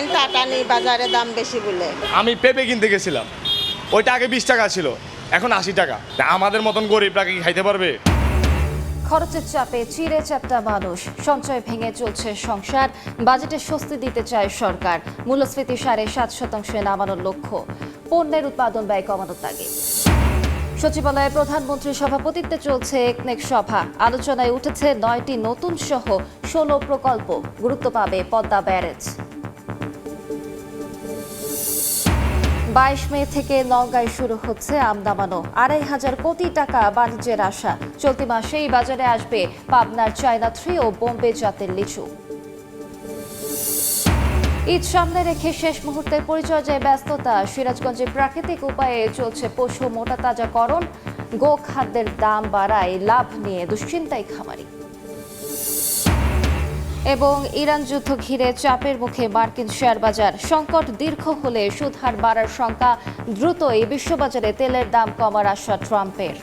এখানে টাটা নেই, বাজারে দাম বেশি বলে। আমি পেঁপে কিনতে গেছিলাম, ওইটা আগে 20 টাকা ছিল, এখন 80 টাকা। তা আমাদের মতন গরিবরা কি খাইতে পারবে? খরচের চাপে চিড়ে চ্যাপ্টা মানুষ, সঞ্চয় ভেঙে চলছে সংসার, বাজেটে স্বস্তি দিতে চায় সরকার, মূল্যস্ফীতি 7.5% নামানোর লক্ষ্য, পণ্যের উৎপাদন ব্যয় কমানোর তাগিদ। সচিবালয়ে প্রধানমন্ত্রীর সভাপতিত্বে চলছে একনেক সভা, আলোচনায় উঠেছে 9টি নতুন সহ 16 প্রকল্প, গুরুত্ব পাবে পদ্মা ব্যারেজ। 22 মে থেকে নওগাঁয় শুরু হচ্ছে আম দামানো, 2,500 কোটি টাকা বাণিজ্যের আশা। চলতি মাসেই বাজারে আসবে পাবনার চায়না 3 ও বোম্বে জাতের লিচু। ঈদ সামনে রেখে শেষ মুহূর্তের পরিচর্যায় ব্যস্ততা, সিরাজগঞ্জে প্রাকৃতিক উপায়ে চলছে পশু মোটা তাজাকরণ, গো খাদ্যের দাম বাড়ায় লাভ নিয়ে দুশ্চিন্তায় খামারি। এবং ইরান যুদ্ধ ঘিরে চাপের মুখে মার্কিন শেয়ার বাজার, সংকট দীর্ঘ হলে সুদ হার বাড়ার শঙ্কা, দ্রুতই বিশ্ববাজারে তেলের দাম কমার আশা ট্রাম্পের।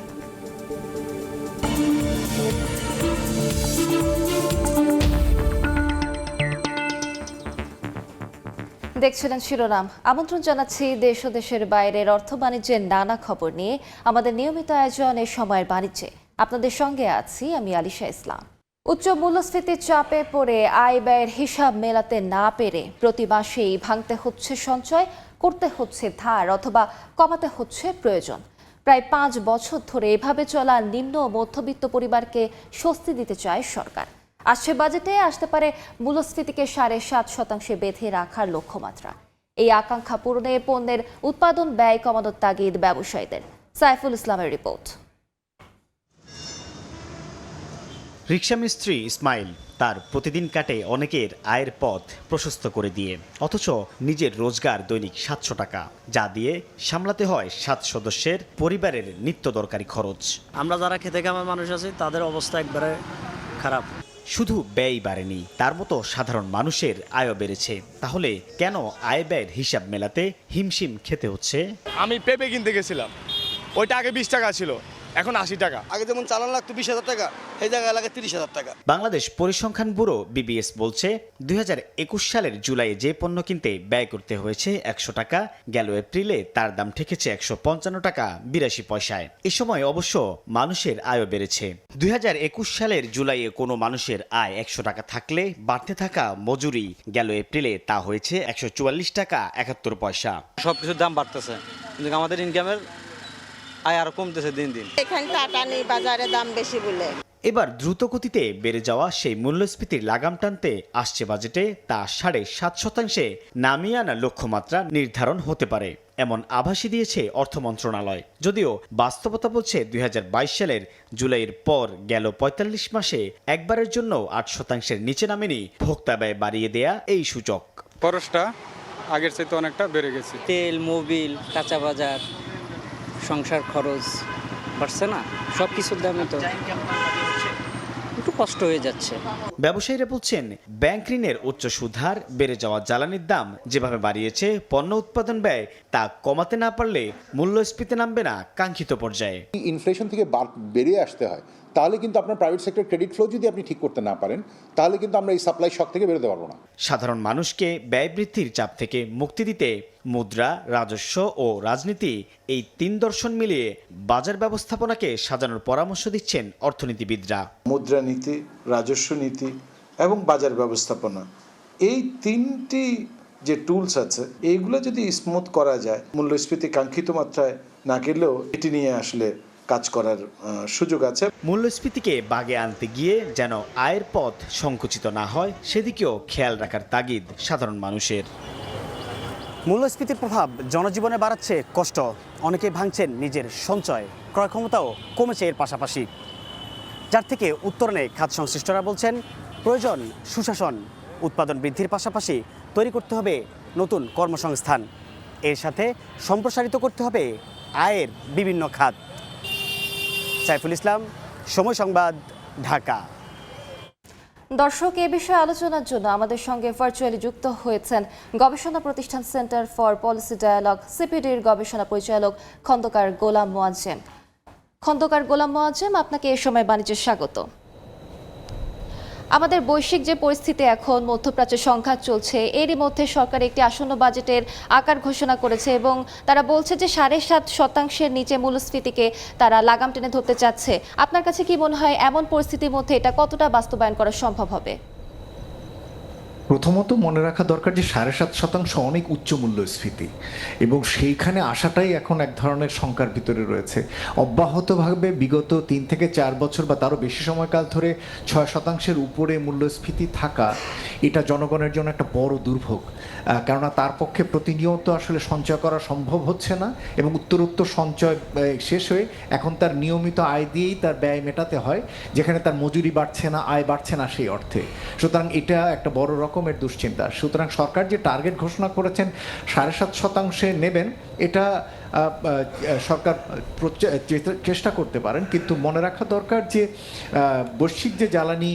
দেখছিলেন শিরোনাম। আমন্ত্রণ জানাচ্ছি দেশ ও দেশের বাইরের অর্থ বাণিজ্যের নানা খবর নিয়ে আমাদের নিয়মিত আয়োজনে সময়ের বাণিজ্যে আপনাদের সঙ্গে আছি আমি আলিশা ইসলাম। উচ্চ মূল্যস্ফীতির চাপে পড়ে আয় ব্যয়ের হিসাব মেলাতে না পেরে প্রতি মাসেই ভাঙতে হচ্ছে সঞ্চয়, করতে হচ্ছে ধার অথবা কমাতে হচ্ছে প্রয়োজন। প্রায় 5 বছর ধরে এভাবে চলা নিম্ন ও মধ্যবিত্ত পরিবারকে স্বস্তি দিতে চায় সরকার। আসছে বাজেটে আসতে পারে মূল্যস্ফীতিকে 7.5% বেঁধে রাখার লক্ষ্যমাত্রা। এই আকাঙ্ক্ষা পূরণে পণ্যের উৎপাদন ব্যয় কমানোর তাগিদ ব্যবসায়ীদের। সাইফুল ইসলামের রিপোর্ট। রিকশা মিস্ত্রি ইসমাইল তার প্রতিদিন কাটে অনেকের আয়ের পথ প্রশস্ত করে দিয়ে, অথচ নিজের রোজগার দৈনিক 700 টাকা, যা দিয়ে সামলাতে হয় 7 সদস্যের পরিবারের নিত্য দরকারি খরচ। আমরা যারা খেতে খাওয়ার মানুষ আছি তাদের অবস্থা একবারে খারাপ। শুধু ব্যয় বাড়েনি, তার মতো সাধারণ মানুষের আয়ও বেড়েছে। তাহলে কেন আয় ব্যয়ের হিসাব মেলাতে হিমশিম খেতে হচ্ছে? আমি পেঁপে কিনতে গেছিলাম, ওইটা আগে 20 টাকা ছিল, এখন 80 টাকা। আগে যেমন চালান লাগতো 20,000 টাকা, এই জায়গায় লাগে 30,000 টাকা। বাংলাদেশ পরিসংখ্যান ব্যুরো বিবিএস বলছে 2021 সালের জুলাইয়ে যে পণ্য কিনতে ব্যয় করতে হয়েছে 100 টাকা, গেল এপ্রিলে তার দাম ঠেকেছে 155 টাকা 82 পয়সায়। এ সময় অবশ্য মানুষের আয়ও বেড়েছে। 2021 সালের জুলাইয়ে কোনো মানুষের আয় 100 টাকা থাকলে বাড়তে থাকা মজুরি গেল এপ্রিলে তা হয়েছে 144 টাকা 71 পয়সা। সবকিছুর দাম বাড়তেছে কিন্তু আমাদের ইনকামের আয় আরো কমতেছে দিন দিন। এখানে টাটা নেই, বাজারে দাম বেশি বলে। এবার দ্রুত গতিতে বেড়ে যাওয়া সেই মূল্যস্ফীতির লাগাম টানতে আসছে বাজেটে তা 7.5% নামিয়ে আনার লক্ষ্যমাত্রা নির্ধারণ হতে পারে, এমন আভাসই দিয়েছে অর্থ মন্ত্রণালয়। যদিও বাস্তবতা বলছে 2022 সালের জুলাইয়ের পর গেল 45 মাসে একবারের জন্য 8% নিচে নামেনি ভোক্তা ব্যয় বাড়িয়ে দেয়া এই সূচক। খরচটা আগের চাইতে অনেকটা বেড়ে গেছে। তেল, মোবিল, কাঁচা বাজার, সংসার খরচ বাড়ছে না, সব কিছুর দামে তো একটু কষ্ট হয়ে যাচ্ছে। ব্যবসায়ীরা বলছেন ব্যাংক ঋণের উচ্চ সুদ হার, বেড়ে যাওয়া জ্বালানির দাম যেভাবে বাড়িয়েছে পণ্য উৎপাদন ব্যয়, তা কমাতে না পারলে মূল্যস্ফীতি নামবে না কাঙ্ক্ষিত পর্যায়ে। ইনফ্লেশন থেকে বেরিয়ে আসতে হয়, তাহলে কিন্তু আপনার প্রাইভেট সেক্টর ক্রেডিট ফ্লো যদি আপনি ঠিক করতে না পারেন, তাহলে কিন্তু আমরা এই সাপ্লাই শক থেকে বেরোতে পারবো না। সাধারণ মানুষকে ব্যয় বৃদ্ধির চাপ থেকে মুক্তি দিতে মুদ্রা, রাজস্ব ও রাজনীতি এই 3 দর্শন মিলিয়ে বাজার ব্যবস্থাপনাকে সাজানোর পরামর্শ দিচ্ছেন অর্থনীতিবিদরা। মুদ্রানীতি, রাজস্ব নীতি এবং বাজার ব্যবস্থাপনা, এই 3টি যে টুলস আছে এইগুলো যদি স্মুথ করা যায়, মূল্যস্ফীতি কাঙ্ক্ষিত মাত্রায় না গেলেও এটি নিয়ে আসলে কাজ করার সুযোগ আছে। মূল্যস্ফীতিকে বাগে আনতে গিয়ে যেন আয়ের পথ সংকুচিত না হয়, সেদিকেও খেয়াল রাখার তাগিদ সাধারণ মানুষের। মূল্যস্ফীতির প্রভাব জনজীবনে বাড়াচ্ছে কষ্ট, অনেকে ভাঙছেন নিজের সঞ্চয়, ক্রয় ক্ষমতাও কমেছে এর পাশাপাশি, যার থেকে উত্তরণে খাত সংশ্লিষ্টরা বলছেন প্রয়োজন সুশাসন, উৎপাদন বৃদ্ধির পাশাপাশি তৈরি করতে হবে নতুন কর্মসংস্থান, এর সাথে সম্প্রসারিত করতে হবে আয়ের বিভিন্ন খাত। সাইফুল ইসলাম, সময় সংবাদ, ঢাকা। দর্শক, এ বিষয়ে আলোচনার জন্য আমাদের সঙ্গে ভার্চুয়ালি যুক্ত হয়েছেন গবেষণা প্রতিষ্ঠান সেন্টার ফর পলিসি ডায়ালগ সিপিডির গবেষণা পরিচালক খন্দকার গোলাম মোয়াজ্জেম। খন্দকার গোলাম মোয়াজ্জেম, আপনাকে এ সময় বাণিজ্যে স্বাগত। আমাদের বৈশ্বিক যে পরিস্থিতি এখন মধ্যপ্রাচ্যে সংঘাত চলছে, এরই মধ্যে সরকার একটি আসন্ন বাজেটের আকার ঘোষণা করেছে এবং তারা বলছে যে 7.5% নিচে মূল্যস্ফীতিকে তারা লাগাম টেনে ধরতে চাচ্ছে। আপনার কাছে কি মনে হয় এমন পরিস্থিতির মধ্যে এটা কতটা বাস্তবায়ন করা সম্ভব হবে? প্রথমত মনে রাখা দরকার যে 7.5% অনেক উচ্চ মূল্যস্ফীতি এবং সেইখানে আসাটাই এখন এক ধরনের শঙ্কার ভিতরে রয়েছে। অব্যাহতভাবে বিগত 3 থেকে 4 বছর বা তারও বেশি সময়কাল ধরে 6% উপরে মূল্যস্ফীতি থাকা, এটা জনগণের জন্য একটা বড় দুর্ভোগ। কেননা তার পক্ষে প্রতিনিয়ত আসলে সঞ্চয় করা সম্ভব হচ্ছে না এবং উত্তরোত্তর সঞ্চয় শেষ হয়ে এখন তার নিয়মিত আয় দিয়েই তার ব্যয় মেটাতে হয়, যেখানে তার মজুরি বাড়ছে না, আয় বাড়ছে না সেই অর্থে। সুতরাং এটা একটা বড় রকমের দুশ্চিন্তা। সুতরাং সরকার যে টার্গেট ঘোষণা করেছেন 7.5% নেবেন, এটা সরকার চেষ্টা করতে পারেন, কিন্তু মনে রাখা দরকার যে বৈশ্বিক যে জ্বালানি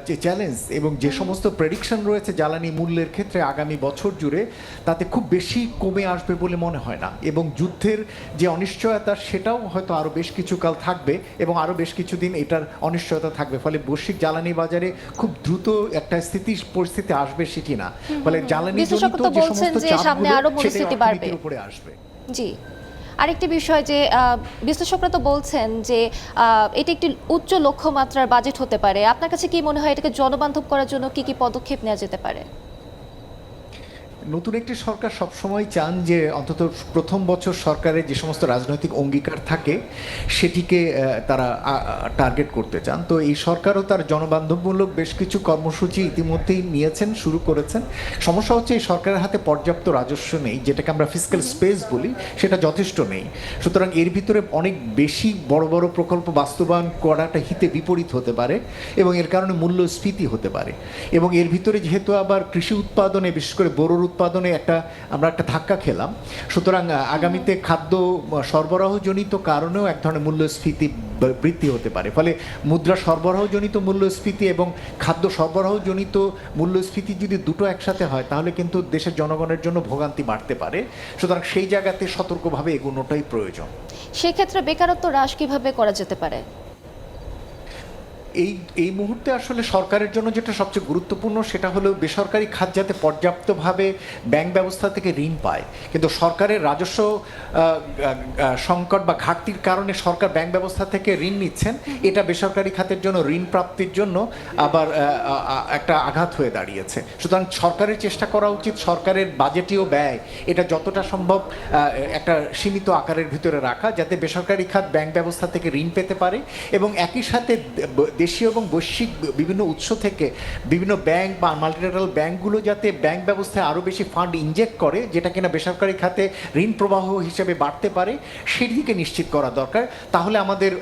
যে চ্যালেঞ্জ এবং যে সমস্ত প্রেডিকশন রয়েছে জ্বালানি মূল্যের ক্ষেত্রে আগামী বছর জুড়ে, তাতে খুব বেশি কমে আসবে বলে মনে হয় না। এবং যুদ্ধের যে অনিশ্চয়তা, সেটাও হয়তো আরও বেশ কিছুকাল থাকবে এবং আরও বেশ কিছুদিন এটার অনিশ্চয়তা থাকবে। ফলে বৈশ্বিক জ্বালানি বাজারে খুব দ্রুত একটা পরিস্থিতি আসবে সেটি না। ফলে জ্বালানি জনিত যে সমস্ত চাপগুলো সেটা অর্থনীতির উপরে আসবে। জি, আরেকটি বিষয় যে বিশ্লেষকরা তো বলছেন যে এটি একটি উচ্চ লক্ষ্যমাত্রার বাজেট হতে পারে। আপনার কাছে কি মনে হয় এটাকে জনবান্ধব করার জন্য কি কি পদক্ষেপ নেওয়া যেতে পারে? নতুন একটি সরকার সবসময় চান যে অন্তত প্রথম বছর সরকারের যে সমস্ত রাজনৈতিক অঙ্গীকার থাকে সেটিকে তারা টার্গেট করতে চান। তো এই সরকারও তার জনবান্ধবমূলক বেশ কিছু কর্মসূচি ইতিমধ্যেই নিয়েছেন, শুরু করেছেন। সমস্যা হচ্ছে এই সরকারের হাতে পর্যাপ্ত রাজস্ব নেই, যেটাকে আমরা ফিসক্যাল স্পেস বলি, সেটা যথেষ্ট নেই। সুতরাং এর ভিতরে অনেক বেশি বড় বড় প্রকল্প বাস্তবায়ন করাটা হিতে বিপরীত হতে পারে এবং এর কারণে মূল্যস্ফীতি হতে পারে। এবং এর ভিতরে যেহেতু আবার কৃষি উৎপাদনে, বিশেষ করে বোরোর উৎপাদনে আমরা একটা ধাক্কা খেলাম, সুতরাং আগামীতে খাদ্য সরবরাহজনিত কারণেও এক ধরনের মূল্যস্ফীতি বৃদ্ধি হতে পারে। ফলে মুদ্রা সরবরাহজনিত মূল্যস্ফীতি এবং খাদ্য সরবরাহজনিত মূল্যস্ফীতি যদি দুটো একসাথে হয়, তাহলে কিন্তু দেশের জনগণের জন্য ভোগান্তি বাড়তে পারে। সুতরাং সেই জায়গাতে সতর্কভাবে এগোনোটাই প্রয়োজন। সেক্ষেত্রে বেকারত্ব হ্রাস কিভাবে করা যেতে পারে? এই মুহূর্তে আসলে সরকারের জন্য যেটা সবচেয়ে গুরুত্বপূর্ণ, সেটা হলো বেসরকারি খাত যাতে পর্যাপ্তভাবে ব্যাংক ব্যবস্থা থেকে ঋণ পায়। কিন্তু সরকারের রাজস্ব সংকট বা ঘাটতির কারণে সরকার ব্যাংক ব্যবস্থা থেকে ঋণ নিচ্ছেন, এটা বেসরকারি খাতের জন্য ঋণ প্রাপ্তির জন্য আবার একটা আঘাত হয়ে দাঁড়িয়েছে। সুতরাং সরকারের চেষ্টা করা উচিত সরকারের বাজেটীয় ব্যয় এটা যতটা সম্ভব একটা সীমিত আকারের ভিতরে রাখা, যাতে বেসরকারি খাত ব্যাংক ব্যবস্থা থেকে ঋণ পেতে পারে এবং একই সাথে দেশীয় এবং বৈশ্বিক বিভিন্ন উৎস থেকে বিভিন্ন ব্যাংক বা মাল্টিল্যাটারাল ব্যাংকগুলো যাতে ব্যাংক ব্যবস্থায় আরও বেশি ফান্ড ইনজেক্ট করে, যেটা কিনা বেসরকারি খাতে ঋণ প্রবাহ হিসেবে বাড়তে পারে, সেদিকে নিশ্চিত করা দরকার। তাহলে আমাদের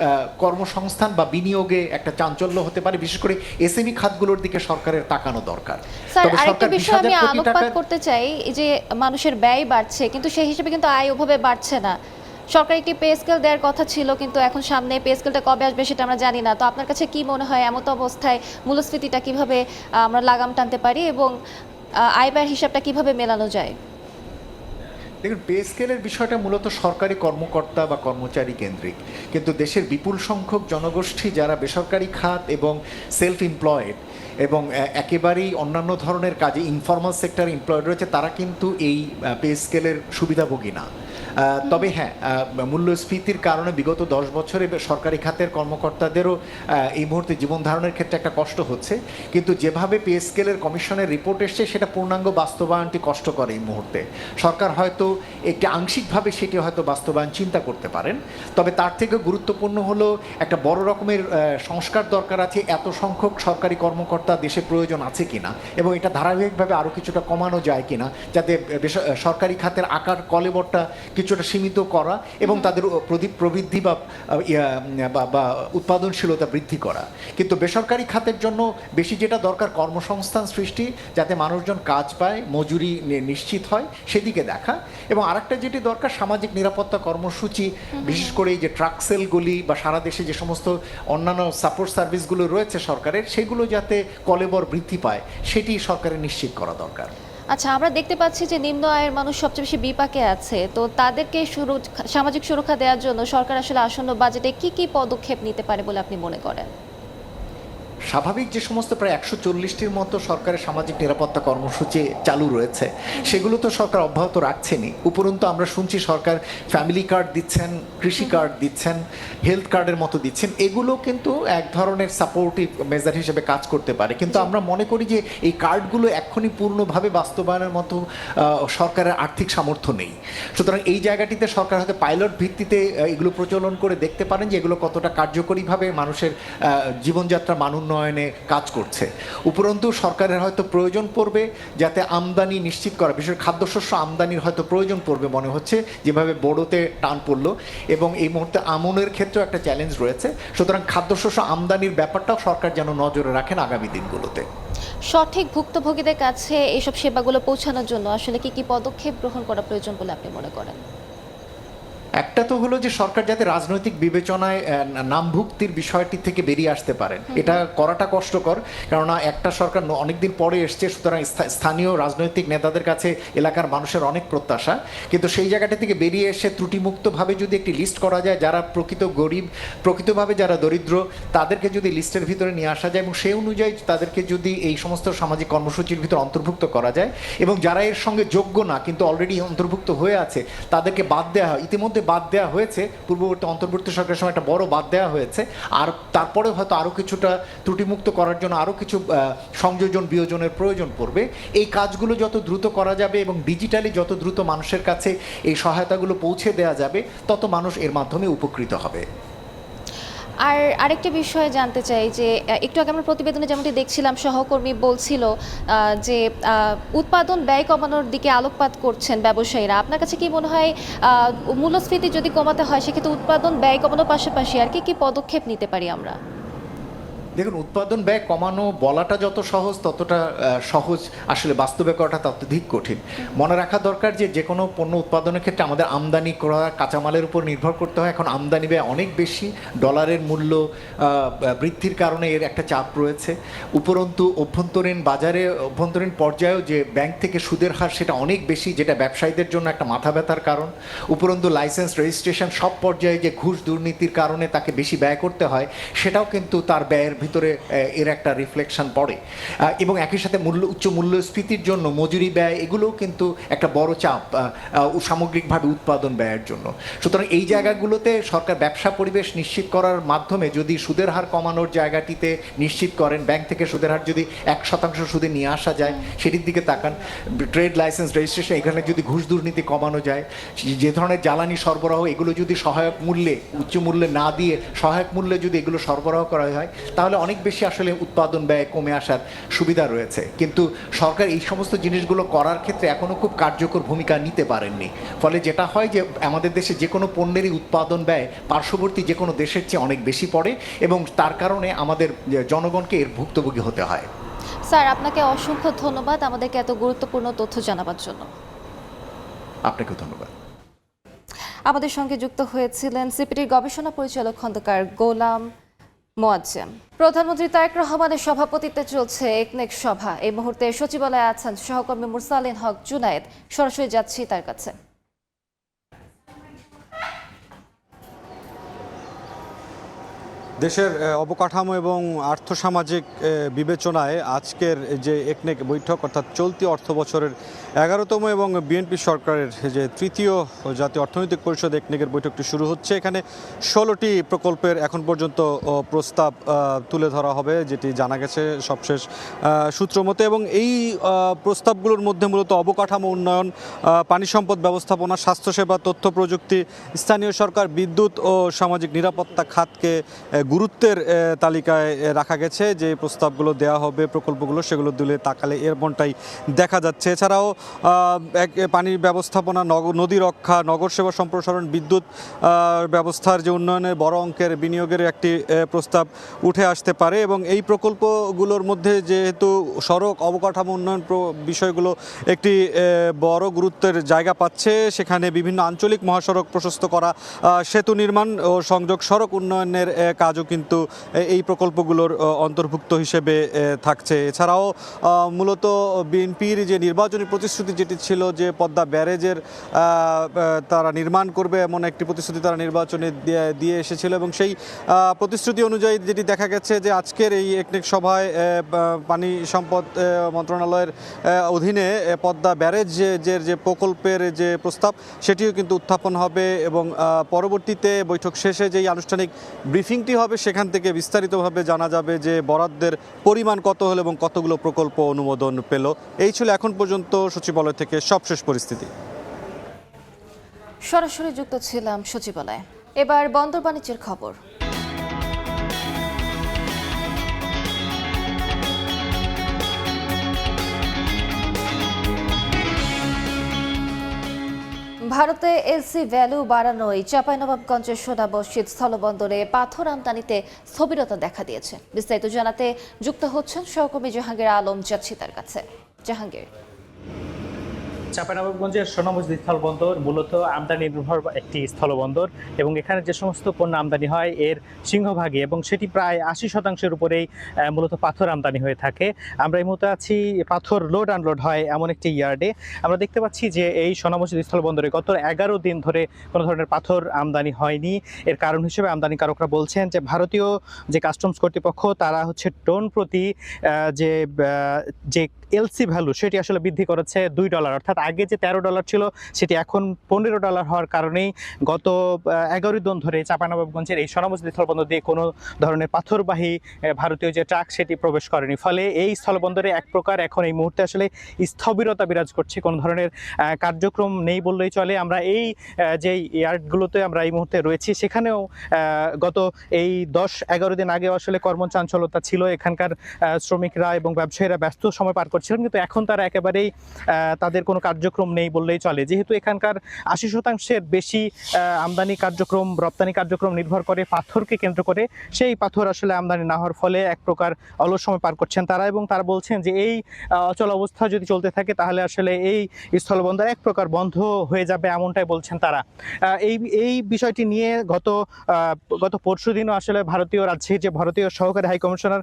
কর্মসংস্থান বা বিনিয়োগে একটা চাঞ্চল্য হতে পারে। বিশেষ করে এসএমই খাতগুলোর দিকে সরকারের তাকানো দরকার। স্যার, আরেকটা বিষয় আমি আলোকপাত করতে চাই, যে মানুষের ব্যয় বাড়ছে কিন্তু সেই হিসেবে কিন্তু আয় ওভাবে বাড়ছে না। সরকার একটি পে স্কেল দেওয়ার কথা ছিল, কিন্তু এখন সামনে পে স্কেলটা কবে আসবে সেটা আমরা জানি না। তো আপনার কাছে কি মনে হয় এমত অবস্থায় মূল্যস্ফীতিটা কিভাবে আমরা লাগাম টানতে পারি এবং আয় ব্যয়ের হিসাবটা কিভাবে মেলানো যায়? দেখুন, পে স্কেলের বিষয়টা মূলত সরকারি কর্মকর্তা বা কর্মচারী কেন্দ্রিক, কিন্তু দেশের বিপুল সংখ্যক জনগোষ্ঠী যারা বেসরকারি খাত এবং সেলফ এমপ্লয়েড এবং একেবারেই অন্যান্য ধরনের কাজে ইনফর্মাল সেক্টর এমপ্লয়েড রয়েছে, তারা কিন্তু এই পে স্কেলের সুবিধাভোগী না। তবে হ্যাঁ, মূল্যস্ফীতির কারণে বিগত 10 বছরে সরকারি খাতের কর্মকর্তাদেরও এই মুহূর্তে জীবন ধারণের ক্ষেত্রে একটা কষ্ট হচ্ছে, কিন্তু যেভাবে পে স্কেলের কমিশনের রিপোর্ট এসছে সেটা পূর্ণাঙ্গ বাস্তবায়নটি কষ্টকর এই মুহূর্তে। সরকার হয়তো একটি আংশিকভাবে সেটি হয়তো বাস্তবায়ন চিন্তা করতে পারেন, তবে তার থেকে গুরুত্বপূর্ণ হলো একটা বড় রকমের সংস্কার দরকার আছে। এত সংখ্যক সরকারি কর্মকর্তা দেশে প্রয়োজন আছে কিনা এবং এটা ধারাবাহিকভাবে আরও কিছুটা কমানো যায় কিনা, যাতে সরকারি খাতের আকার কলেবরটা কিছুটা সীমিত করা এবং তাদের প্রবৃদ্ধি বা উৎপাদনশীলতা বৃদ্ধি করা। কিন্তু বেসরকারি খাতের জন্য বেশি যেটা দরকার কর্মসংস্থান সৃষ্টি, যাতে মানুষজন কাজ পায়, মজুরি নিশ্চিত হয়, সেদিকে দেখা। এবং আরেকটা যেটি দরকার সামাজিক নিরাপত্তা কর্মসূচি, বিশেষ করে এই যে ট্রাক সেলগুলি বা সারা দেশে যে সমস্ত অন্যান্য সাপোর্ট সার্ভিসগুলো রয়েছে সরকারের, সেগুলো যাতে কলেবর বৃদ্ধি পায় সেটি সরকারের নিশ্চিত করা দরকার। আচ্ছা, আমরা দেখতে পাচ্ছি যে নিম্ন আয়ের মানুষ সবচেয়ে বেশি বিপাকে আছে, তো তাদেরকে সামাজিক সুরক্ষা দেওয়ার জন্য সরকার আসলে আসন্ন বাজেটে কি কি পদক্ষেপ নিতে পারে বলে আপনি মনে করেন? স্বাভাবিক যে সমস্ত প্রায় 140টির মতো সরকারের সামাজিক নিরাপত্তা কর্মসূচি চালু রয়েছে সেগুলো তো সরকার অব্যাহত রাখছেনই। উপরন্তু আমরা শুনছি সরকার ফ্যামিলি কার্ড দিচ্ছেন, কৃষি কার্ড দিচ্ছেন, হেলথ কার্ডের মতো দিচ্ছেন। এগুলো কিন্তু এক ধরনের সাপোর্টিভ মেজার হিসেবে কাজ করতে পারে, কিন্তু আমরা মনে করি যে এই কার্ডগুলো এখনই পূর্ণভাবে বাস্তবায়নের মতো সরকারের আর্থিক সামর্থ্য নেই। সুতরাং এই জায়গাটিতে সরকার হয়তো পাইলট ভিত্তিতে এগুলো প্রচলন করে দেখতে পারেন যে এগুলো কতটা কার্যকরীভাবে মানুষের জীবনযাত্রা মান উন্নয়নে কাজ করছে। উপরন্তু সরকারের হয়তো প্রয়োজন পড়বে যাতে আমদানি নিশ্চিত করা, বিশেষ খাদ্যশস্য আমদানির হয়তো প্রয়োজন পড়বে মনে হচ্ছে, যেভাবে বোরোতে টান পড়লো, এবং এই মুহূর্তে আমনের ক্ষেত্রেও একটা চ্যালেঞ্জ রয়েছে। সুতরাং খাদ্যশস্য আমদানির ব্যাপারটাও সরকার যেন নজরে রাখেন আগামী দিনগুলোতে। সঠিক ভুক্তভোগীদের কাছে এইসব সেবাগুলো পৌঁছানোর জন্য আসলে কি পদক্ষেপ গ্রহণ করা প্রয়োজন বলে আপনি মনে করেন? একটা তো হলো যে সরকার যাতে রাজনৈতিক বিবেচনায় নামভুক্তির বিষয়টি থেকে বেরিয়ে আসতে পারেন, এটা করাটা কষ্টকর, কেননা একটা সরকার অনেকদিন পরে এসছে, সুতরাং স্থানীয় রাজনৈতিক নেতাদের কাছে এলাকার মানুষের অনেক প্রত্যাশা, কিন্তু সেই জায়গাটা থেকে বেরিয়ে এসে ত্রুটিমুক্তভাবে যদি একটি লিস্ট করা যায় যারা প্রকৃত গরিব, প্রকৃতভাবে যারা দরিদ্র, তাদেরকে যদি লিস্টের ভিতরে নিয়ে আসা যায় এবং সেই অনুযায়ী তাদেরকে যদি এই সমস্ত সামাজিক কর্মসূচির ভিতরে অন্তর্ভুক্ত করা যায়, এবং যারা এর সঙ্গে যোগ্য না কিন্তু অলরেডি অন্তর্ভুক্ত হয়ে আছে তাদেরকে বাদ দেওয়া হয়। ইতিমধ্যে বাদ দেওয়া হয়েছে, পূর্ববর্তী অন্তর্বর্তী সরকারের সময় একটা বড় বাদ দেওয়া হয়েছে, আর তারপরে হয়তো আরও কিছুটা ত্রুটিমুক্ত করার জন্য আরও কিছু সংযোজন বিয়োজনের প্রয়োজন পড়বে। এই কাজগুলো যত দ্রুত করা যাবে এবং ডিজিটালি যত দ্রুত মানুষের কাছে এই সহায়তাগুলো পৌঁছে দেওয়া যাবে, তত মানুষ এর মাধ্যমে উপকৃত হবে। আর আরেকটা বিষয় জানতে চাই যে একটু আগে আমরা প্রতিবেদনে যেমনটি দেখছিলাম সহকর্মী বলছিল যে উৎপাদন ব্যয় কমানোর দিকে আলোকপাত করছেন ব্যবসায়ীরা। আপনার কাছে কি মনে হয় মূল্যস্ফীতি যদি কমাতে হয় সেক্ষেত্রে উৎপাদন ব্যয় কমানোর পাশাপাশি আর কি পদক্ষেপ নিতে পারি আমরা? দেখুন, উৎপাদন ব্যয় কমানো বলাটা যত সহজ ততটা সহজ আসলে বাস্তবে করাটা ততধিক কঠিন। মনে রাখা দরকার যে যে কোনো পণ্য উৎপাদনের ক্ষেত্রে আমাদের আমদানি করা কাঁচামালের উপর নির্ভর করতে হয়। এখন আমদানি ব্যয় অনেক বেশি, ডলারের মূল্য বৃদ্ধির কারণে এর একটা চাপ রয়েছে। উপরন্তু অভ্যন্তরীণ বাজারে, অভ্যন্তরীণ পর্যায়েও যে ব্যাংক থেকে সুদের হার সেটা অনেক বেশি, যেটা ব্যবসায়ীদের জন্য একটা মাথা ব্যথার কারণ। উপরন্তু লাইসেন্স রেজিস্ট্রেশন সব পর্যায়ে যে ঘুষ দুর্নীতির কারণে তাকে বেশি ব্যয় করতে হয়, সেটাও কিন্তু তার ব্যয়ের ভিতরে এর একটা রিফ্লেকশন পড়ে। এবং একই সাথে উচ্চ মূল্যস্ফীতির জন্য মজুরি ব্যয়, এগুলোও কিন্তু একটা বড় চাপ সামগ্রিকভাবে উৎপাদন ব্যয়ের জন্য। সুতরাং এই জায়গাগুলোতে সরকার ব্যবসা পরিবেশ নিশ্চিত করার মাধ্যমে যদি সুদের হার কমানোর জায়গাটিতে নিশ্চিত করেন, ব্যাংক থেকে সুদের হার যদি 1% সুদে নিয়ে আসা যায় সেটির দিকে তাকান, ট্রেড লাইসেন্স রেজিস্ট্রেশন এখানে যদি ঘুষ দুর্নীতি কমানো যায়, যে ধরনের জ্বালানি সরবরাহ এগুলো যদি সহায়ক মূল্যে, উচ্চ মূল্যে না দিয়ে সহায়ক মূল্যে যদি এগুলো সরবরাহ করা হয়, তাহলে অনেক বেশি আসলে উৎপাদন ব্যয় কমে আসার সুবিধা রয়েছে। কিন্তু সরকার এই সমস্ত জিনিসগুলো করার ক্ষেত্রে এখনও খুব কার্যকর ভূমিকা নিতে পারেননি। ফলে যেটা হয় যে আমাদের দেশে যে কোনো পণ্যেরই উৎপাদন ব্যয় পার্শ্ববর্তী যে কোনো দেশের চেয়ে অনেক বেশি পড়ে, এবং তার কারণে আমাদের জনগণকে এর ভুক্তভোগী হতে হয়। স্যার, আপনাকে অসংখ্য ধন্যবাদ আমাদেরকে এত গুরুত্বপূর্ণ তথ্য জানাবার জন্য। আপনাকে ধন্যবাদ। আমাদের সঙ্গে যুক্ত হয়েছিলেন সিপিডির গবেষণা পরিচালক খন্দকার গোলাম মোয়াজ্জেম। প্রধানমন্ত্রী তারেক রহমানের সভাপতিত্বে চলছে একনেক সভা। এই মুহূর্তে সচিবালয়ে আছেন সহকর্মী মুরসালিন হক জুনায়েদ। সরাসরি যাচ্ছি তার কাছে। দেশের অবকাঠামো এবং আর্থসামাজিক বিবেচনায় আজকের যে একনেক বৈঠক, অর্থাৎ চলতি অর্থ বছরের 11তম এবং বিএনপি সরকারের যে তৃতীয় জাতীয় অর্থনৈতিক পরিষদ একনেকের বৈঠকটি শুরু হচ্ছে। এখানে 16টি প্রকল্পের এখন পর্যন্ত প্রস্তাব তুলে ধরা হবে, যেটি জানা গেছে সবশেষ সূত্র মতে। এবং এই প্রস্তাবগুলোর মধ্যে মূলত অবকাঠামো উন্নয়ন, পানি সম্পদ ব্যবস্থাপনা, স্বাস্থ্যসেবা, তথ্য প্রযুক্তি, স্থানীয় সরকার, বিদ্যুৎ ও সামাজিক নিরাপত্তা খাতকে গুরুত্বের তালিকায় রাখা গেছে। যে প্রস্তাবগুলো দেওয়া হবে, প্রকল্পগুলো, সেগুলো দিলে তাকালে এমনটাই দেখা যাচ্ছে। এছাড়াও পানির ব্যবস্থাপনা, নদী রক্ষা, নগর সেবা সম্প্রসারণ, বিদ্যুৎ ব্যবস্থার যে উন্নয়নের বড় অঙ্কের বিনিয়োগের একটি প্রস্তাব উঠে আসতে পারে। এবং এই প্রকল্পগুলোর মধ্যে যেহেতু সড়ক অবকাঠামো উন্নয়ন বিষয়গুলো একটি বড় গুরুত্বের জায়গা পাচ্ছে, সেখানে বিভিন্ন আঞ্চলিক মহাসড়ক প্রশস্ত করা, সেতু নির্মাণ ও সংযোগ সড়ক উন্নয়নের কাজ কাজও কিন্তু এই প্রকল্পগুলোর অন্তর্ভুক্ত হিসেবে থাকছে। এছাড়াও মূলত বিএনপির যে নির্বাচনী প্রতিশ্রুতি যেটি ছিল যে পদ্মা ব্যারেজের তারা নির্মাণ করবে এমন একটি প্রতিশ্রুতি তারা নির্বাচনে দিয়ে এসেছিল, এবং সেই প্রতিশ্রুতি অনুযায়ী যেটি দেখা গেছে যে আজকের এই একনেক সভায় পানি সম্পদ মন্ত্রণালয়ের অধীনে পদ্মা ব্যারেজের যে প্রকল্পের যে প্রস্তাব সেটিও কিন্তু উত্থাপন হবে, এবং পরবর্তীতে বৈঠক শেষে যেই আনুষ্ঠানিক ব্রিফিংটি হবে সেখান থেকে বিস্তারিতভাবে জানা যাবে যে বরাদ্দের পরিমাণ কত হলো এবং কতগুলো প্রকল্প অনুমোদন পেল। এই ছিল এখন পর্যন্ত সচিবালয় থেকে সবশেষ পরিস্থিতি। সরাসরি যুক্ত ছিলাম সচিবালয়ে। এবার বন্দর বাণিজ্যের খবর। ভারতে এলসি ভ্যালু বাড়ানোয় চাঁপাইনবাবগঞ্জের সোনা মসজিদ স্থলবন্দরে পাথর আমদানিতে স্থবিরতা দেখা দিয়েছে। বিস্তারিত জানাতে যুক্ত হচ্ছেন সহকর্মী জাহাঙ্গীর আলম, যাচ্ছি তার কাছে। জাহাঙ্গীর, চাঁপাইনবাবগঞ্জের সোনা মসজিদ স্থলবন্দর মূলত আমদানি নির্ভর একটি স্থলবন্দর, এবং এখানে যে সমস্ত পণ্য আমদানি হয় এর সিংহভাগই এবং সেটি প্রায় 80% উপরেই মূলত পাথর আমদানি হয়ে থাকে। আমরা এই মুহূর্তে আছি পাথর লোড আনলোড হয় এমন একটি ইয়ার্ডে। আমরা দেখতে পাচ্ছি যে এই সোনা মসজিদ স্থলবন্দরে গত 11 দিন ধরে কোনো ধরনের পাথর আমদানি হয়নি। এর কারণ হিসেবে আমদানিকারকরা বলছেন যে ভারতীয় যে কাস্টমস কর্তৃপক্ষ তারা হচ্ছে টন প্রতি যে এলসি ভ্যালু সেটি আসলে বৃদ্ধি করেছে $2, অর্থাৎ আগে যে $13 ছিল সেটি এখন $15 হওয়ার কারণেই গত 11 দিন ধরে চাঁপাইনবাবগঞ্জের এই সোনা মসজিদ স্থলবন্দর দিয়ে কোনো ধরনের পাথরবাহী ভারতীয় যে ট্রাক সেটি প্রবেশ করেনি। ফলে এই স্থলবন্দরে এক প্রকার এখন এই মুহূর্তে আসলে স্থবিরতা বিরাজ করছে, কোনো ধরনের কার্যক্রম নেই বললেই চলে। আমরা এই যে ইয়ার্ডগুলোতে আমরা এই মুহূর্তে রয়েছি সেখানেও গত এই 10-11 দিন আগেও আসলে কর্মচাঞ্চলতা ছিল। এখানকার শ্রমিকরা এবং ব্যবসায়ীরা ব্যস্ত সময় পার করছিলেন, কিন্তু এখন তারা একেবারেই তাদের কোনো কার্যক্রম নেই বললেই চলে। যেহেতু এখানকার 80% বেশি আমদানি কার্যক্রম, রপ্তানি কার্যক্রম নির্ভর করে পাথরকে কেন্দ্র করে, সেই পাথর আসলে আমদানি না হওয়ার ফলে এক প্রকার অলস সময় পার করছেন তারা, এবং তারা বলছেন যে এই অচল অবস্থা যদি চলতে থাকে তাহলে আসলে এই স্থলবন্দর এক প্রকার বন্ধ হয়ে যাবে, এমনটাই বলছেন তারা। এই বিষয়টি নিয়ে গত পরশু দিনও আসলে ভারতীয় রাজ্যের যে ভারতীয় সহকারী হাই কমিশনার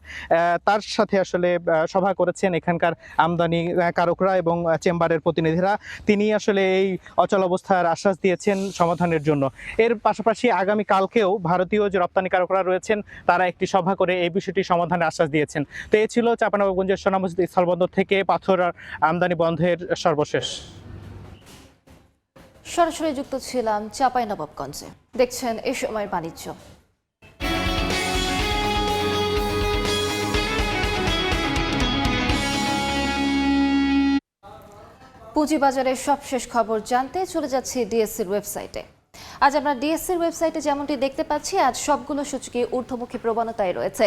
তার সাথে আসলে সভা করেছেন এখানকার আমদানি কারকরা এবং চেম্বারের প্রতিনিধিরা। তিনি আসলে এই অচল অবস্থার আশ্বাস দিয়েছেন সমাধানের জন্য। এর পাশাপাশি আগামী কালকেও ভারতীয় যে রপ্তানিকারকরা রয়েছেন তারা একটি সভা করে এই বিষয়টি সমাধানের আশ্বাস দিয়েছেন। তো এই ছিল চাঁপাইনবাবগঞ্জের সোনা মসজিদ স্থলবন্দর থেকে পাথর আমদানি বন্ধের সর্বশেষ। সরাসরি যুক্ত ছিলাম চাঁপাইনবাবগঞ্জে। দেখছেন এ সময়ের বাণিজ্য। পুঁজিবাজারের সবশেষ খবর জানতে চলে যাচ্ছি ডিএসসির ওয়েবসাইটে। আজ আমরা ডিএসসির ওয়েবসাইটে যেমনটি দেখতে পাচ্ছি আজ সবগুলো সূচকে ঊর্ধ্বমুখী প্রবণতায় রয়েছে।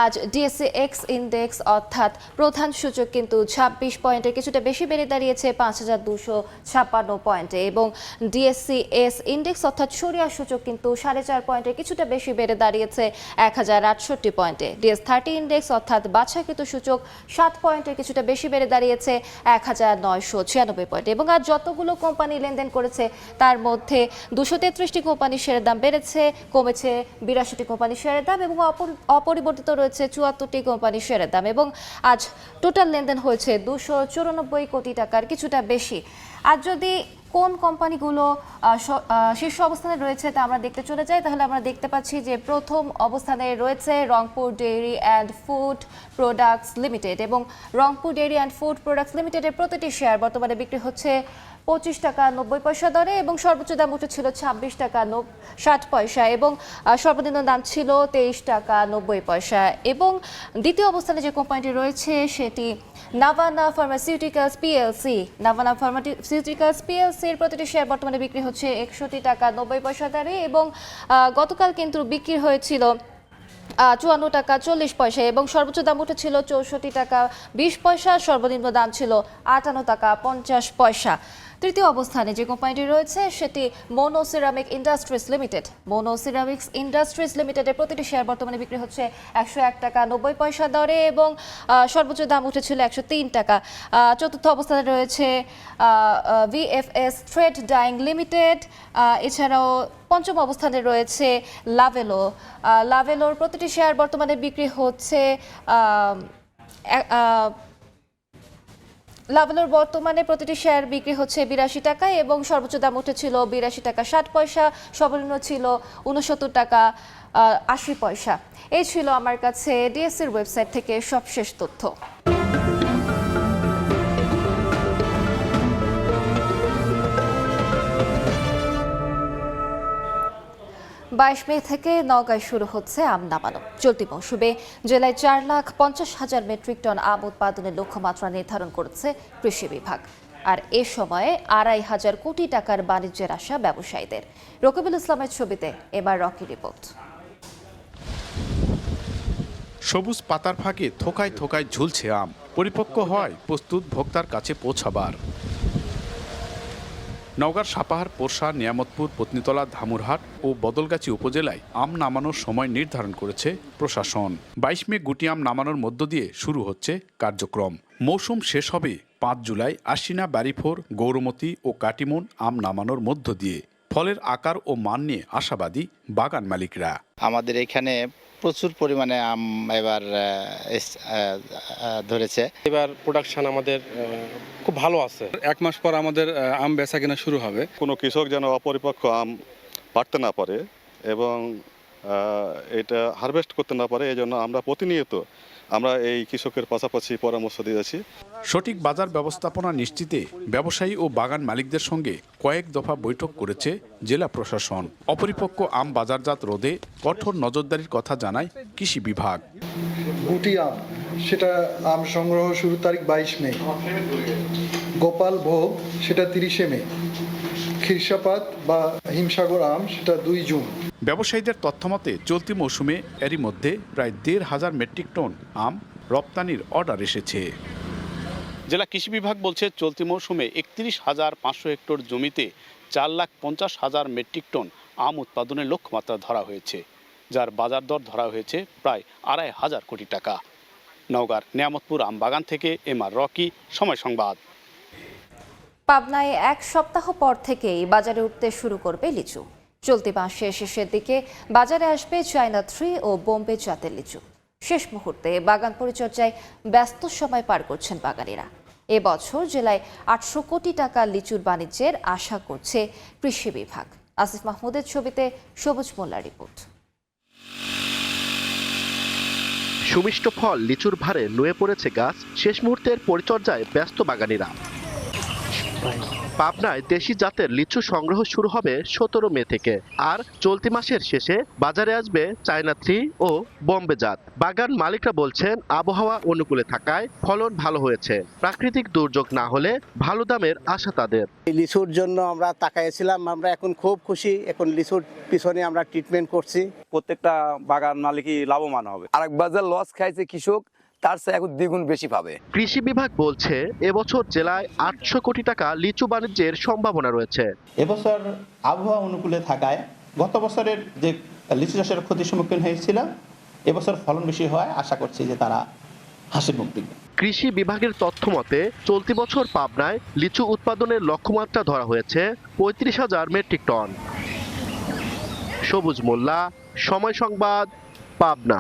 আজ ডিএসসি এক্স ইন্ডেক্স অর্থাৎ প্রধান সূচক কিন্তু 26 পয়েন্টের কিছুটা বেশি বেড়ে দাঁড়িয়েছে 5256 পয়েন্টে, এবং ডিএসসি এস ইন্ডেক্স অর্থাৎ সরিয়া সূচক কিন্তু 4.5 পয়েন্টের কিছুটা বেশি বেড়ে দাঁড়িয়েছে 1068 পয়েন্টে। ডিএস30 ইন্ডেক্স অর্থাৎ বাছাকৃত সূচক 7 পয়েন্টের কিছুটা বেশি বেড়ে দাঁড়িয়েছে 1996 পয়েন্টে, এবং আজ যতগুলো কোম্পানি লেনদেন করেছে তার মধ্যে 233টি কোম্পানির শেয়ারের দাম বেড়েছে, কমেছে 82টি কোম্পানির শেয়ারের দাম, এবং অপরিবর্তিত রয়েছে 74টি কোম্পানির শেয়ারের দাম, এবং আজ টোটাল লেনদেন হয়েছে 294 কোটি টাকার কিছুটা বেশি। আজ যদি কোন কোম্পানিগুলো শীর্ষ অবস্থানে রয়েছে তা আমরা দেখতে চলে যাই, তাহলে আমরা দেখতে পাচ্ছি যে প্রথম অবস্থানে রয়েছে Rangpur dairy and food products limited, এবং Rangpur dairy and food products লিমিটেডের প্রতিটি শেয়ার বর্তমানে বিক্রি হচ্ছে 25 টাকা 90 পয়সা দরে, এবং সর্বোচ্চ দাম উঠেছিল 26 টাকা 60 পয়সা, এবং সর্বনিম্ন দাম ছিল 23 টাকা 90 পয়সা। এবং দ্বিতীয় অবস্থানে যে কোম্পানিটি রয়েছে সেটি Navana pharmaceuticals PLC. Navana pharmaceuticals পিএলসির প্রতিটি শেয়ার বর্তমানে বিক্রি হচ্ছে 61 টাকা 90 পয়সা দরে, এবং গতকাল কিন্তু বিক্রি হয়েছিল 54 টাকা 40 পয়সা, এবং সর্বোচ্চ দাম উঠেছিল 64 টাকা 20 পয়সা, সর্বনিম্ন দাম ছিল 58 টাকা 50 পয়সা। তৃতীয় অবস্থানে যে কোম্পানিটি রয়েছে সেটি মনোসেরামিক ইন্ডাস্ট্রিজ লিমিটেড। মনোসেরামিক্স ইন্ডাস্ট্রিজ লিমিটেডের প্রতিটি শেয়ার বর্তমানে বিক্রি হচ্ছে 101 টাকা 90 পয়সা দরে এবং সর্বোচ্চ দাম উঠেছিল 103 টাকা। চতুর্থ অবস্থানে রয়েছে ভিএফএস ট্রেড ডাইং লিমিটেড। এছাড়াও পঞ্চম অবস্থানে রয়েছে লাভেলো। লাভেলোর প্রতিটি শেয়ার বর্তমানে বিক্রি হচ্ছে লাভেলোর বর্তমানে প্রতিটি শেয়ার বিক্রি হচ্ছে 82 টাকা এবং সর্বোচ্চ দাম উঠেছিল 82 টাকা 60 পয়সা, সর্বনিম্ন ছিল 69 টাকা 80 পয়সা। এই ছিল আমার কাছে ডিএসসির ওয়েবসাইট থেকে সবশেষ তথ্য। 22 মে থেকে নওগাঁয় শুরু হচ্ছে আম নামানো। চলতি মৌসুমে জেলায় 4,50,000 মেট্রিক টন আম উৎপাদনের লক্ষ্যমাত্রা নির্ধারণ করেছে কৃষি বিভাগ। আর এ সময়ে 2,500 কোটি টাকার বাণিজ্যের আশা ব্যবসায়ীদের। রকিবুল ইসলামের ছবিতে এবার রকি রিপোর্ট। সবুজ পাতার ফাঁকে থোকায় থোকায় ঝুলছে আম, পরিপক্ক হয় প্রস্তুত ভোক্তার কাছে পৌঁছাবার। নওগাঁর সাপাহার, পোরশা, নিয়ামতপুর, পত্নীতলা, ধামুরহাট ও বদলগাছি উপজেলায় আম নামানোর সময় নির্ধারণ করেছে প্রশাসন। 22 মে গুটি আম নামানোর মধ্য দিয়ে শুরু হচ্ছে কার্যক্রম। মৌসুম শেষ হবে 5 জুলাই আশ্বিনা, বাড়িফোর, গৌরমতি ও কাটিমন আম নামানোর মধ্য দিয়ে। ফলের আকার ও মান নিয়ে আশাবাদী বাগান মালিকরা। আমাদের এখানে প্রচুর পরিমাণে আম এবার ধরেছে। এবার প্রোডাকশন আমাদের খুব ভালো আছে। 1 মাস পর আমাদের আম বেচা কেনা শুরু হবে। কোনো কৃষক যেন অপরিপক্ক আম পাড়তে না পারে এবং এটা হারভেস্ট করতে না পারে, এই জন্য আমরা প্রতিনিয়ত এই কৃষকের পাশাপাশি পরামর্শ দিয়েছি। সঠিক বাজার ব্যবস্থাপনা নিশ্চিতে ব্যবসায়ী ও বাগান মালিকদের সঙ্গে কয়েক দফা বৈঠক করেছে জেলা প্রশাসন। অপরিপক্ক আম বাজারজাত রোধে কঠোর নজরদারির কথা জানায় কৃষি বিভাগ। গুটি আম, সেটা আম সংগ্রহ শুরু তারিখ 22 মে। গোপাল ভোগ সেটা 30 মে। খিরসাপাত বা হিমসাগর আম সেটা 2 জুন। ব্যবসায়ীদের তথ্যমতে চলতি মৌসুমে এরই মধ্যে প্রায় 1,500 মেট্রিক টন আম রপ্তানির অর্ডার এসেছে। জেলা কৃষি বিভাগ বলছে চলতি মৌসুমে 31,500 হেক্টর জমিতে 4,50,000 মেট্রিক টন আম উৎপাদনের লক্ষ্যমাত্রা ধরা হয়েছে, যার বাজার দর ধরা হয়েছে প্রায় 2,500 কোটি টাকা। নওগাঁর নিয়ামতপুর আম বাগান থেকে এমআর রকি, সময় সংবাদ। পাবনায় 1 সপ্তাহ পর থেকেই বাজারে উঠতে শুরু করবে লিচু। চলতি মাসের শেষের দিকে বাজারে আসবে চায়না 3 ও বোম্বে জাতের লিচু। শেষ মুহূর্তে বাগান পরিচর্যায় ব্যস্ত সময় পার করছেন বাগানীরা। এবছর জেলায় 800 কোটি টাকা লিচুর বাণিজ্যের আশা করছে কৃষি বিভাগ। আসিফ মাহমুদের ছবিতে সবুজ মোল্লার রিপোর্ট। সুমিষ্ট ফল লিচুর ভারে নুয়ে পড়েছে গাছ। শেষ মুহূর্তের পরিচর্যায় ব্যস্ত বাগানীরা। পাবনায় দেশি জাতের লিচু সংগ্রহ শুরু হবে 17 মে থেকে। আর চলতি মাসের শেষে বাজারে আসবে চায়না 3 ও বোম্বে জাত। বাগান মালিকরা বলছেন আবহাওয়া অনুকূলে থাকায় ফলন ভালো হয়েছে। প্রাকৃতিক দুর্যোগ না হলে ভালো দামের আশা তাদের। লিচুর জন্য আমরা তাকাইছিলাম, আমরা এখন খুব খুশি। এখন লিচুর পিছনে আমরা ট্রিটমেন্ট করছি। প্রত্যেকটা বাগান মালিকই লাভবান হবে। আরেক বাজার লস খাইছে কৃষক, তার চেয়ে এখন দ্বিগুণ বেশি পাবে। কৃষি বিভাগ বলছে এবছর জেলায় 800 কোটি টাকা লিচু বাণিজ্যের সম্ভাবনা রয়েছে। এবছর আবহাওয়া অনুকূলে থাকায় গত বছরের যে লিচু চাষের ক্ষতির সম্মুখীন হয়েছিল, এবছর ফলন বেশি হওয়ায় আশা করছি যে তারা হাসি মুখ দিবে। কৃষি বিভাগের তথ্য মতে চলতি বছর পাবনায় লিচু উৎপাদনের লক্ষ্যমাত্রা ধরা হয়েছে 35,000 মেট্রিক টন। সবুজ মোল্লা, সময় সংবাদ, পাবনা।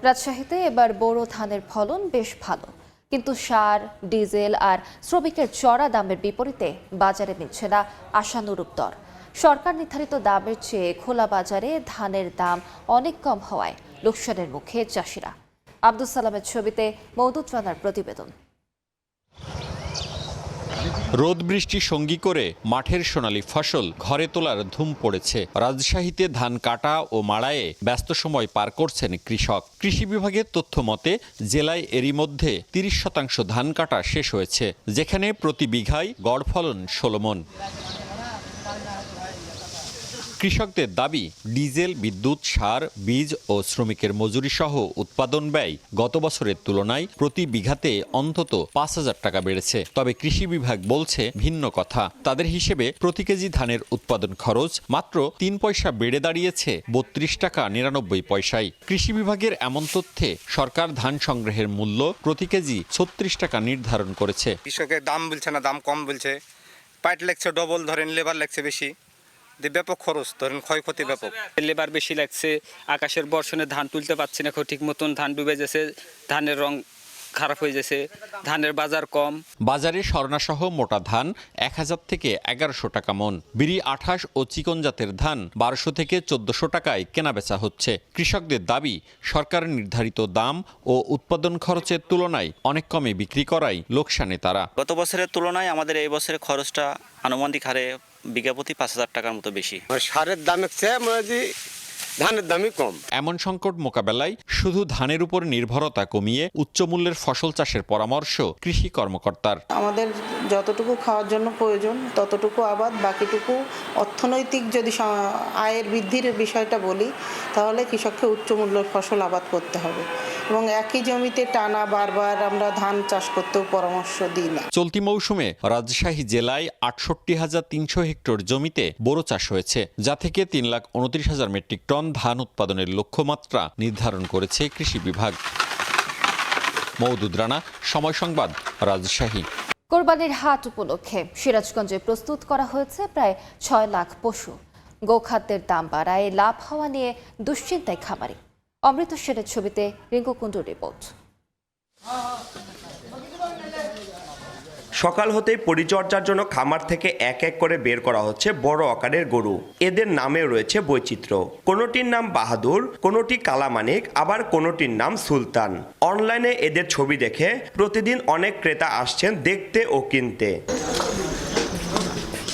রাজশাহীতে এবার বোরো ধানের ফলন বেশ ভালো, কিন্তু সার, ডিজেল আর শ্রমিকের চড়া দামের বিপরীতে বাজারে মিলছে না আশানুরূপ দর। সরকার নির্ধারিত দামের চেয়ে খোলা বাজারে ধানের দাম অনেক কম হওয়ায় লোকসানের মুখে চাষিরা। আব্দুল সালামের ছবিতে মওদুদ রানার প্রতিবেদন। রোদ বৃষ্টি সঙ্গী করে মাঠের সোনালী ফসল ঘরে তোলার ধুম পড়েছে। রাজশাহীতে ধান কাটা ও মাড়াইয়ে ব্যস্ত সময় পার করছেন কৃষক। কৃষি বিভাগের তথ্য মতে জেলায় এরই মধ্যে 30% ধান কাটা শেষ হয়েছে, যেখানে প্রতি বিঘায় গড় ফলন 16 মণ। কৃষকদের দাবি, ডিজেল, বিদ্যুৎ, সার, বীজ ও শ্রমিকের মজুরি সহ উৎপাদন ব্যয় গত বছরের তুলনায় প্রতি বিঘাতে অন্তত ৫,০০০ টাকা বেড়েছে। তবে কৃষি বিভাগ বলছে ভিন্ন কথা। তাদের হিসেবে প্রতি কেজি ধানের উৎপাদন খরচ মাত্র ৩ পয়সা বেড়ে দাঁড়িয়েছে ৩২ টাকা ৯৯ পয়সায়। কৃষি বিভাগের এমন তথ্যে সরকার ধান সংগ্রহের মূল্য প্রতি কেজি ৩৬ টাকা নির্ধারণ করেছে। কৃষকের দাম বলছে না, দাম কম বলছে, পাইট লাগছে ডবল, ধরেন লেবার লাগছে বেশি, ব্যাপক খরচ, ধরেন ক্ষয়ক্ষতি ব্যাপক, লেবার বেশি লাগছে, আকাশের বর্ষণে ধান তুলতে পারছি না, ঠিক মতন ধান ডুবে যাচ্ছে, ধানের রং খারাপ হয়ে যাচ্ছে, ধানের বাজার কম। বাজারে স্বর্ণাসহ মোটা ধান ১,০০০ থেকে ১১০০ টাকা মন, বিড়ি ২৮ ও চিকন জাতের ধান ১২০০ থেকে ১৪০০ টাকায় কেনাবেচা হচ্ছে। কৃষকদের দাবি, সরকারের নির্ধারিত দাম ও উৎপাদন খরচের তুলনায় অনেক কমে বিক্রি করায় লোকসানে তারা। গত বছরের তুলনায় আমাদের এই বছরের খরচটা আনুমানিক হারে বিঘা প্রতি ৫,০০০ টাকার মতো বেশি। সারের দাম ধানের দামই কম। এমন সংকট মোকাবেলায় শুধু ধানের উপর নির্ভরতা কমিয়ে উচ্চমূল্যের ফসল চাষের পরামর্শ কৃষি কর্মকর্তার। আমাদের যতটুকু খাওয়ার জন্য প্রয়োজন ততটুকু আবাদ, বাকিটুকু অর্থনৈতিক যদি আয়ের বৃদ্ধির বিষয়টা বলি, তাহলে কৃষককে উচ্চমূল্যের ফসল আবাদ করতে হবে এবং একই জমিতে টানা বারবার আমরা ধান চাষ করতেও পরামর্শ দিই না। চলতি মৌসুমে রাজশাহী জেলায় ৬৮,৩০০ হেক্টর জমিতে বোরো চাষ হয়েছে, যা থেকে ৩,২৯,০০০ মেট্রিক টন ধান উৎপাদনের লক্ষ্যমাত্রা নির্ধারণ করেছে কৃষি বিভাগ। মওদুদ রানা, সময় সংবাদ, রাজশাহী। কোরবানির হাট উপলক্ষে সিরাজগঞ্জে প্রস্তুত করা হয়েছে প্রায় ৬ লাখ পশু। গোখাদ্যের দাম বাড়ায় লাভ হওয়া নিয়ে দুশ্চিন্তায় খামারি। অমৃত সেনের ছবিতে রিঙ্কু কুণ্ডুর রিপোর্ট। সকাল হতেই পরিচর্যার জন্য খামার থেকে এক এক করে বের করা হচ্ছে বড় আকারের গরু। এদের নামে রয়েছে বৈচিত্র্য। কোনোটির নাম বাহাদুর, কোনোটি কালামানিক, আবার কোনোটির নাম সুলতান। অনলাইনে এদের ছবি দেখে প্রতিদিন অনেক ক্রেতা আসছেন দেখতে ও কিনতে।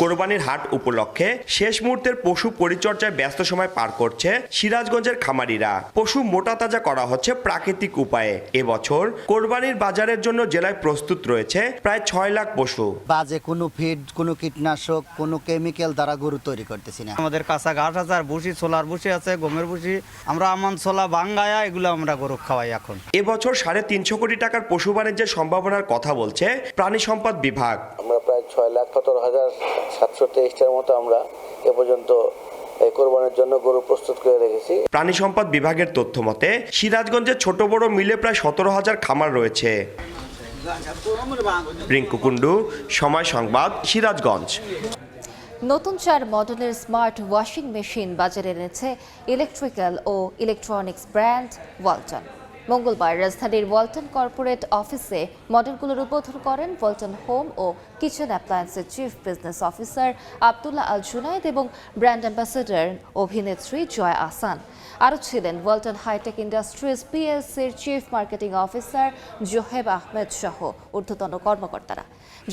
কোরবানির হাট উপলক্ষে শেষ মুহূর্তের পশু পরিচর্যায় ব্যস্ত সময় পার করছে সিরাজগঞ্জের খামারিরা। পশু মোটা তাজা করা হচ্ছে প্রাকৃতিক উপায়ে। এবছর কোরবানির বাজারের জন্য জেলায় প্রস্তুত রয়েছে প্রায় ৬ লাখ পশু। বাজে কোনো ফিড, কোনো কীটনাশক, কোনো কেমিক্যাল দ্বারা গরু তৈরি করতেছি না। আমাদের কাঁচা ঘাস আছে, আর ভুসি, ছোলার ভুসি আছে, গমের ভুসি, আমরা আমন ছোলা বাঙ্গায়া এগুলো আমরা গরু খাওয়াই। এখন এবছর ৩৫০ কোটি টাকার পশু বাণিজ্যের সম্ভাবনার কথা বলছে প্রাণী সম্পদ বিভাগ। আমরা প্রায় ৬,১৭,৭২৩টার মতো আমরা এ পর্যন্ত কোরবানির জন্য গরু প্রস্তুত করে রেখেছি। প্রাণী সম্পদ বিভাগের তথ্য মতে সিরাজগঞ্জে ছোট বড় মিলে প্রায় ১৭,০০০ খামার রয়েছে। রিঙ্কু কুণ্ডু, সময় সংবাদ, সিরাজগঞ্জ। নতুন ৪ মডেলের স্মার্ট ওয়াশিং মেশিন বাজারে এনেছে ইলেকট্রিক্যাল ও ইলেকট্রনিক্স ব্র্যান্ড ওয়ালটন। মঙ্গলবার রাজধানীর ওয়ালটন কর্পোরেট অফিসে মডেলগুলোর উদ্বোধন করেন ওয়ালটন হোম ও কিচেন অ্যাপ্লায়েন্সের chief business officer Abdullah Al Junaid এবং ব্র্যান্ড অ্যাম্বাসেডর অভিনেত্রী জয়া আহসান। আরও ছিলেন ওয়ালটন হাইটেক ইন্ডাস্ট্রিজ পিএলসির chief marketing officer Zoheb Ahmed সহ ঊর্ধ্বতন কর্মকর্তারা।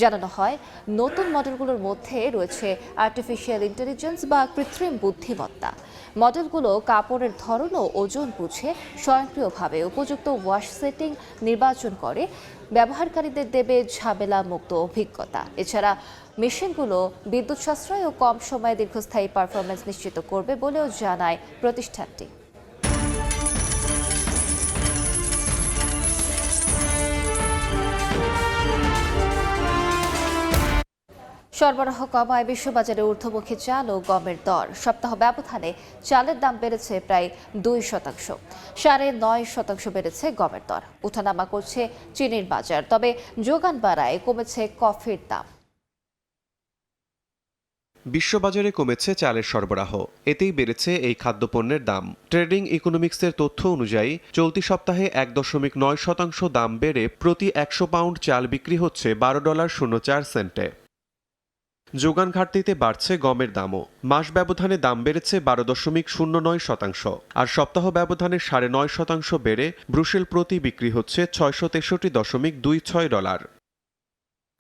জানানো হয়, নতুন মডেলগুলোর মধ্যে রয়েছে আর্টিফিশিয়াল ইন্টেলিজেন্স বা কৃত্রিম বুদ্ধিমত্তা। মডেলগুলো কাপড়ের ধরন ও ওজন বুঝে স্বয়ংক্রিয়ভাবে উপযুক্ত ওয়াশ সেটিং নির্বাচন করে ব্যবহারকারীদের দেবে ঝামেলা মুক্ত অভিজ্ঞতা। এছাড়া মেশিনগুলো বিদ্যুৎ সাশ্রয় ও কম সময়ে দীর্ঘস্থায়ী পারফরমেন্স নিশ্চিত করবে বলেও জানায় প্রতিষ্ঠানটি। সরবরাহ কমায় বিশ্ববাজারে ঊর্ধ্বমুখী চাল ও গমের দর। সপ্তাহ ব্যবধানে চালের দাম বেড়েছে প্রায় 2%। 9.5% বেড়েছে গমের দর। ওঠানামা করছে চিনির বাজার, তবে যোগান বাড়ায় কমেছে কফির দাম। বিশ্ববাজারে কমেছে চালের সরবরাহ, এতেই বেড়েছে এই খাদ্যপণ্যের দাম। ট্রেডিং ইকোনমিক্সের তথ্য অনুযায়ী চলতি সপ্তাহে 1.9% দাম বেড়ে প্রতি 100 পাউন্ড চাল বিক্রি হচ্ছে $12.04। যোগান ঘাটতিতে বাড়ছে গমের দামও। মাস ব্যবধানে দাম বেড়েছে 12.09%, আর সপ্তাহ ব্যবধানে $9.5% বেড়ে ব্রুসেল প্রতি বিক্রি হচ্ছে $663.26।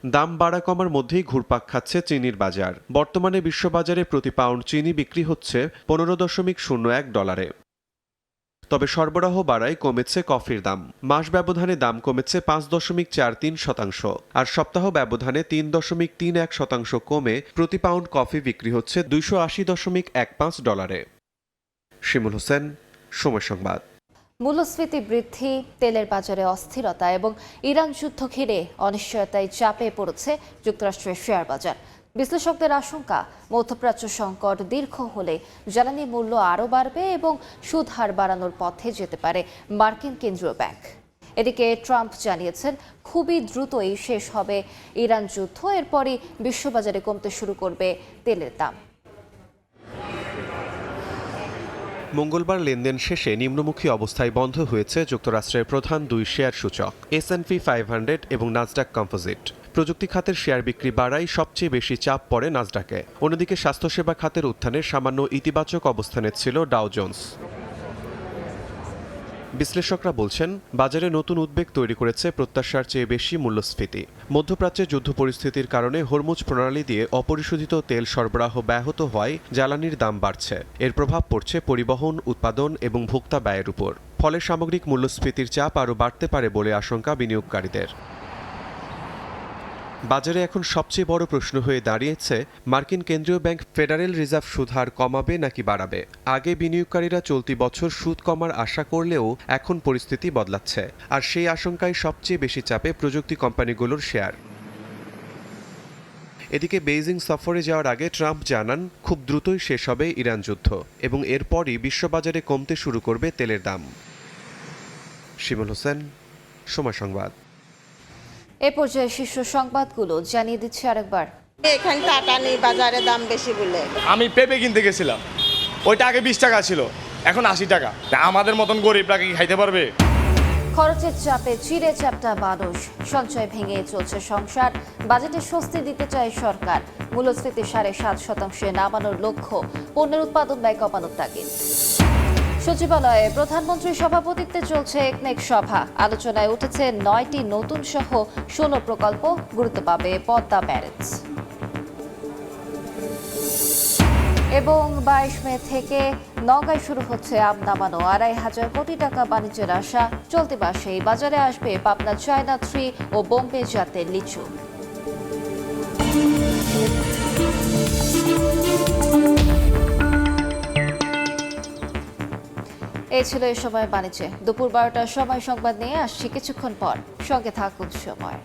দাম বাড়া কমার মধ্যেই ঘুরপাক খাচ্ছে চিনির বাজার। বর্তমানে বিশ্ববাজারে প্রতি পাউন্ড চিনি বিক্রি হচ্ছে $15.01। তবে সরবরাহ বাড়ায় কমেছে কফির দাম। মাস ব্যবধানে দাম কমেছে 5.43%, আর সপ্তাহ ব্যবধানে 3.31% কমে প্রতি পাউন্ড কফি বিক্রি হচ্ছে $280.15। শিমুল হোসেন, সময় সংবাদ। মূল্যস্ফীতি বৃদ্ধি, তেলের বাজারে অস্থিরতা এবং ইরান যুদ্ধ ঘিরে অনিশ্চয়তায় চাপে পড়েছে যুক্তরাষ্ট্রের শেয়ার বাজার। বিশ্লেষকদের আশঙ্কা, মধ্যপ্রাচ্য সংকট দীর্ঘ হলে জ্বালানি মূল্য আরও বাড়বে এবং সুদ হার বাড়ানোর পথে যেতে পারে মার্কিন কেন্দ্রীয় ব্যাংক। এদিকে ট্রাম্প জানিয়েছেন খুবই দ্রুতই শেষ হবে ইরান যুদ্ধ, এরপরই বিশ্ববাজারে কমতে শুরু করবে তেলের দাম। মঙ্গলবার লেনদেন শেষে নিম্নমুখী অবস্থায় বন্ধ হয়েছে যুক্তরাষ্ট্রের প্রধান দুই শেয়ার সূচক S&P 500 এবং নাসডাক কম্পোজিট। প্রযুক্তি খাতের শেয়ার বিক্রি বাড়ায় সবচেয়ে বেশি চাপ পড়ে নাসডাকে। অন্যদিকে স্বাস্থ্যসেবা খাতের উত্থানে সামান্য ইতিবাচক অবস্থানে ছিল ডাও জোন্স। বিশ্লেষকরা বলছেন বাজারে নতুন উদ্বেগ তৈরি করেছে প্রত্যাশার চেয়ে বেশি মূল্যস্ফীতি। মধ্যপ্রাচ্যে যুদ্ধ পরিস্থিতির কারণে হরমুজ প্রণালী দিয়ে অপরিশোধিত তেল সরবরাহ ব্যাহত হওয়ায় জ্বালানির দাম বাড়ছে। এর প্রভাব পড়ছে পরিবহন, উৎপাদন এবং ভোক্তা ব্যয়ের উপর। ফলে সামগ্রিক মূল্যস্ফীতির চাপ আরও বাড়তে পারে বলে আশঙ্কা বিনিয়োগকারীদের। বাজারে এখন সবচেয়ে বড় প্রশ্ন হয়ে দাঁড়িয়েছে মার্কিন কেন্দ্রীয় ব্যাংক ফেডারেল রিজার্ভ সুদ হার কমাবে নাকি বাড়াবে। আগে বিনিয়োগকারীরা চলতি বছর সুদ কমার আশা করলেও এখন পরিস্থিতি বদলাচ্ছে, আর সেই আশঙ্কায় সবচেয়ে বেশি চাপে প্রযুক্তি কোম্পানিগুলোর শেয়ার। এদিকে বেইজিং সফরে যাওয়ার আগে ট্রাম্প জানান খুব দ্রুতই শেষ হবে ইরান যুদ্ধ এবং এরপরই বিশ্ববাজারে কমতে শুরু করবে তেলের দাম। শিমুল হোসেন, সময় সংবাদ। এ পর্যায়ে শীর্ষ সংবাদগুলো জানিয়ে দিচ্ছি আরেকবার। এখানে টাকা নেই, বাজারে দাম বেশি বলে। আমি পেঁপে কিনতে গেছিলাম, ওইটা আগে 20 টাকা ছিল, এখন 80 টাকা। আমাদের মতন গরিবরা কি খাইতে পারবে? খরচের চাপে চিড়ে চ্যাপ্টা মানুষ, সঞ্চয় ভেঙে চলছে সংসার। বাজেটে স্বস্তি দিতে চায় সরকার। মূল্যস্ফীতি 7.5% নামানোর লক্ষ্য, পণ্যের উৎপাদন ব্যয় কমানোর তাগিদ। সচিবালয়ে প্রধানমন্ত্রীর সভাপতিত্বে চলছে একনেক সভা। আলোচনায় উঠেছে 9টি নতুন সহ 16 প্রকল্প, গুরুত্ব পাবে পদ্মা ব্যারেজ। এবং 22 মে থেকে নওগাঁয় শুরু হচ্ছে আম নামানো। 2,500 কোটি টাকা বাণিজ্যের আশা। চলতি মাসেই বাজারে আসবে পাবনা চায়না 3 ও বোম্বে জাতের লিচু। এই ছিল এই সময় বাণিজ্যে। দুপুর 12টার সময় সংবাদ নিয়ে আসছি কিছুক্ষণ পর। সঙ্গে থাকুন সময়।